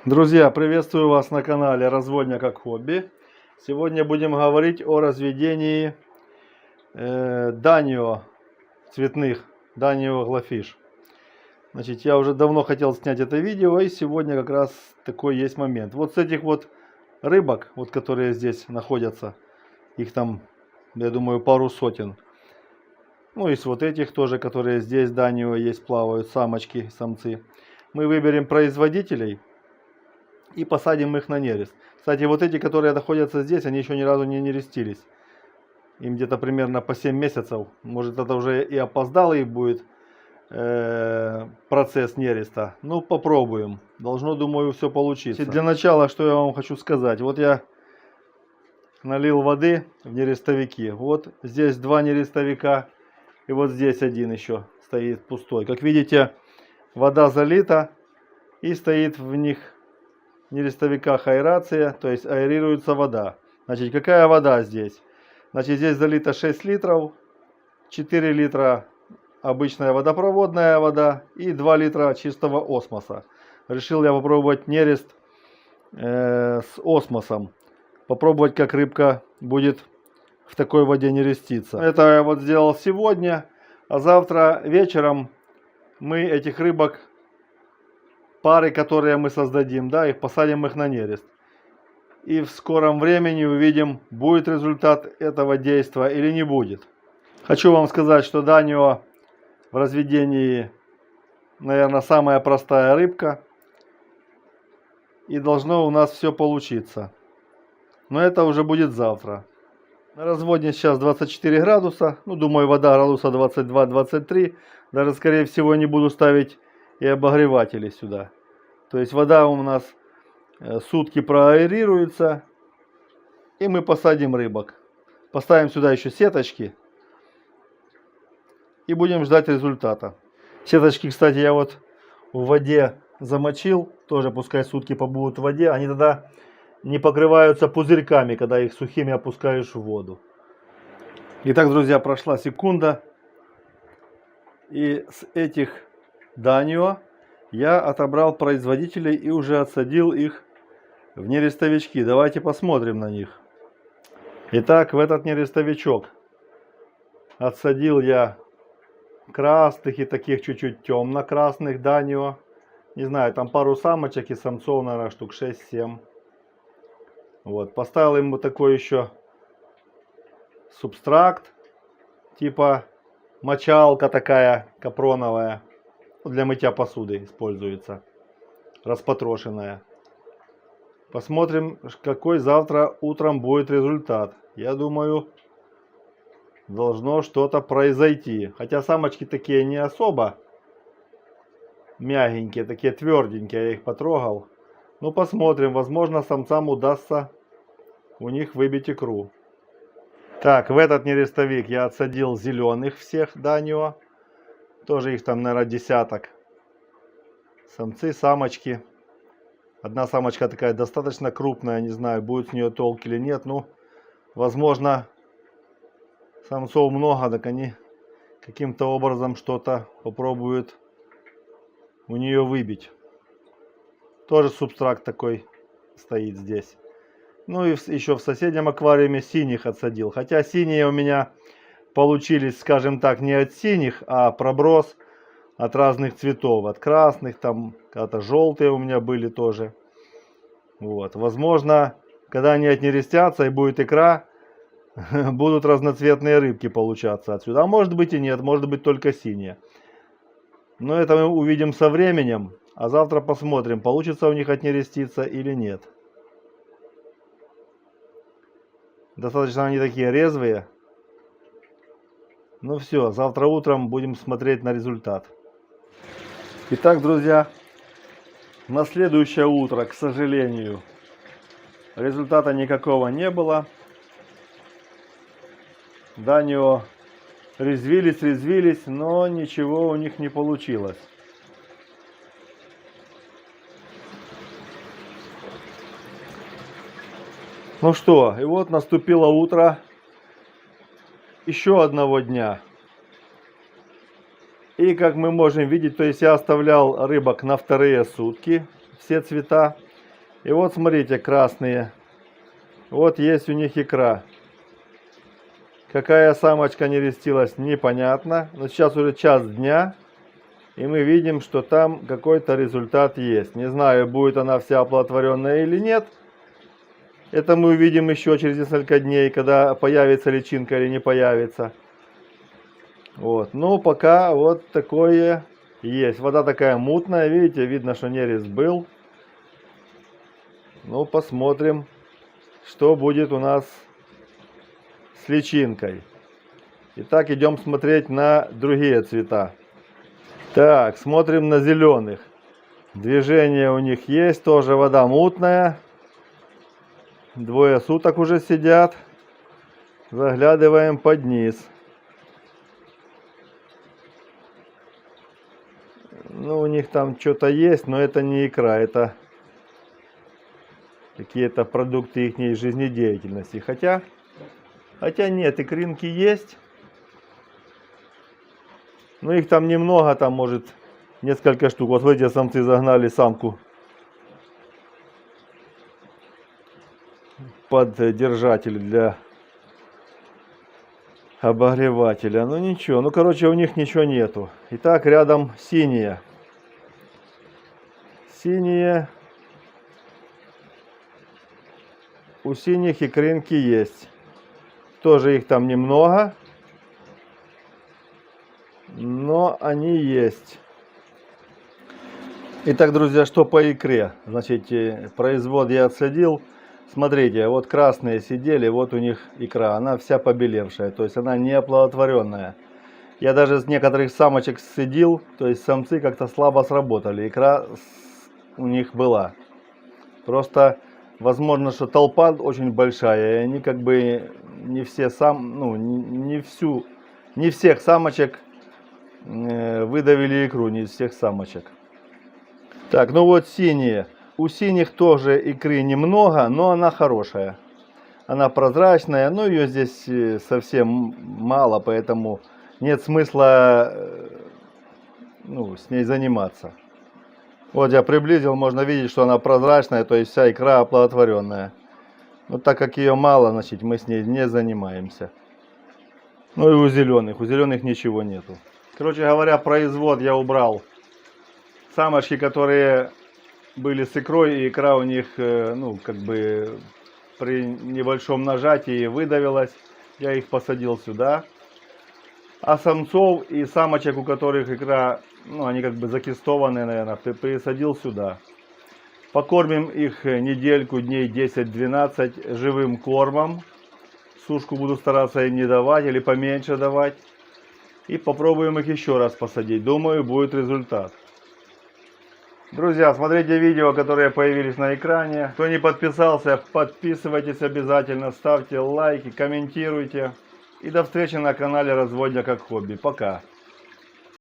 Друзья, приветствую вас на канале Разводня как хобби. Сегодня будем говорить о разведении данио цветных, данио глафиш. Значит, я уже давно хотел снять это видео, и сегодня как раз такой есть момент. Вот с этих вот рыбок, вот которые здесь находятся, их там, я думаю, пару сотен. Ну и с вот этих тоже, которые здесь данио есть, плавают, самочки, самцы. Мы выберем производителей и посадим их на нерест. Кстати, вот эти, которые находятся здесь, они еще ни разу не нерестились. Им где-то примерно по 7 месяцев. Может, это уже и опоздалый будет процесс нереста. Ну, попробуем. Должно, думаю, все получиться. Для начала, что я вам хочу сказать. Вот я налил воды в нерестовики. Вот здесь два нерестовика. И вот здесь один еще стоит пустой. Как видите, вода залита. И стоит в них нерестовиках аэрация, то есть аэрируется вода. Значит, какая вода здесь? Значит, здесь залито 6 литров, 4 литра обычная водопроводная вода и 2 литра чистого осмоса. Решил я попробовать нерест с осмосом. Попробовать, как рыбка будет в такой воде нереститься. Это я вот сделал сегодня, а завтра вечером мы этих рыбок, пары, которые мы создадим, да, их посадим их на нерест. И в скором времени увидим, будет результат этого действия или не будет. Хочу вам сказать, что данио в разведении, наверное, самая простая рыбка. И должно у нас все получиться. Но это уже будет завтра. На разводе сейчас 24 градуса. Ну, думаю, вода градуса 22-23. Даже, скорее всего, не буду ставить и обогреватели сюда. То есть вода у нас сутки проаэрируется. И мы посадим рыбок. Поставим сюда еще сеточки. И будем ждать результата. Сеточки, кстати, я вот в воде замочил. Тоже пускай сутки побудут в воде. Они тогда не покрываются пузырьками, когда их сухими опускаешь в воду. Итак, друзья, прошла секунда. И с этих данио я отобрал производителей и уже отсадил их в нерестовички. Давайте посмотрим на них. Итак, в этот нерестовичок отсадил я красных и таких чуть-чуть темно-красных данио. Не знаю, там пару самочек и самцов, наверное, штук 6-7. Вот, поставил ему такой еще субстракт, типа мочалка такая капроновая. Для мытья посуды используется, распотрошенная. Посмотрим, какой завтра утром будет результат. Я думаю, должно что-то произойти. Хотя самочки такие не особо мягенькие, такие тверденькие, я их потрогал. Ну, посмотрим, возможно, самцам удастся у них выбить икру. Так, в этот нерестовик я отсадил зеленых всех данио. Тоже их там, наверное, десяток. Самцы, самочки. Одна самочка такая достаточно крупная. Не знаю, будет с нее толк или нет. Ну, возможно, самцов много, так они каким-то образом что-то попробуют у нее выбить. Тоже субстракт такой стоит здесь. Ну и еще в соседнем аквариуме синих отсадил. Хотя синие у меня получились, скажем так, не от синих, а проброс от разных цветов. От красных, там когда-то желтые у меня были тоже. Вот. Возможно, когда они отнерестятся и будет икра, будут разноцветные рыбки получаться отсюда. А может быть и нет, может быть только синие. Но это мы увидим со временем. А завтра посмотрим, получится у них отнереститься или нет. Достаточно они такие резвые. Ну все, завтра утром будем смотреть на результат. Итак, друзья, на следующее утро, к сожалению, результата никакого не было. Данио резвились, но ничего у них не получилось. Ну что, и вот наступило утро еще одного дня. И как мы можем видеть, то есть я оставлял рыбок на вторые сутки, все цвета. И вот смотрите, красные. Вот есть у них икра. Какая самочка нерестилась, непонятно. Но сейчас уже час дня. И мы видим, что там какой-то результат есть. Не знаю, будет она вся оплодотворенная или нет. Это мы увидим еще через несколько дней, когда появится личинка или не появится. Вот. Ну, пока вот такое есть. Вода такая мутная, видите, видно, что нерест был. Ну, посмотрим, что будет у нас с личинкой. Итак, идем смотреть на другие цвета. Так, смотрим на зеленых. Движение у них есть, тоже вода мутная. Двое суток уже сидят. Заглядываем под низ. Ну, у них там что-то есть, но это не икра, это какие-то продукты их жизнедеятельности. Хотя нет, икринки есть. Ну, их там немного, там может несколько штук. Вот эти самцы загнали самку под держатель для обогревателя. Ну ничего, ну короче, у них ничего нету. Итак, рядом синие. Синие. У синих икринки есть. Тоже их там немного. Но они есть. Итак, друзья, что по икре? Значит, производ я отследил. Смотрите, вот красные сидели, вот у них икра. Она вся побелевшая, то есть она не оплодотворенная. Я даже с некоторых самочек сцедил, то есть самцы как-то слабо сработали. Икра у них была. Просто возможно, что толпа очень большая, и они как бы не все не всех самочек выдавили икру, не из всех самочек. Так, ну вот синие. У синих тоже икры немного, но она хорошая. Она прозрачная, но ее здесь совсем мало, поэтому нет смысла с ней заниматься. Вот я приблизил, можно видеть, что она прозрачная, то есть вся икра оплодотворенная. Но так как ее мало, значит, мы с ней не занимаемся. Ну и у зеленых ничего нету. Короче говоря, производ я убрал. Самочки, которые были с икрой, и икра у них, как бы при небольшом нажатии выдавилась. Я их посадил сюда. А самцов и самочек, у которых икра, они как бы закистованные, наверное, присадил сюда. Покормим их недельку, дней 10-12 живым кормом. Сушку буду стараться им не давать или поменьше давать. И попробуем их еще раз посадить. Думаю, будет результат. Друзья, смотрите видео, которые появились на экране. Кто не подписался, подписывайтесь обязательно. Ставьте лайки, комментируйте. И до встречи на канале Разводня как хобби. Пока.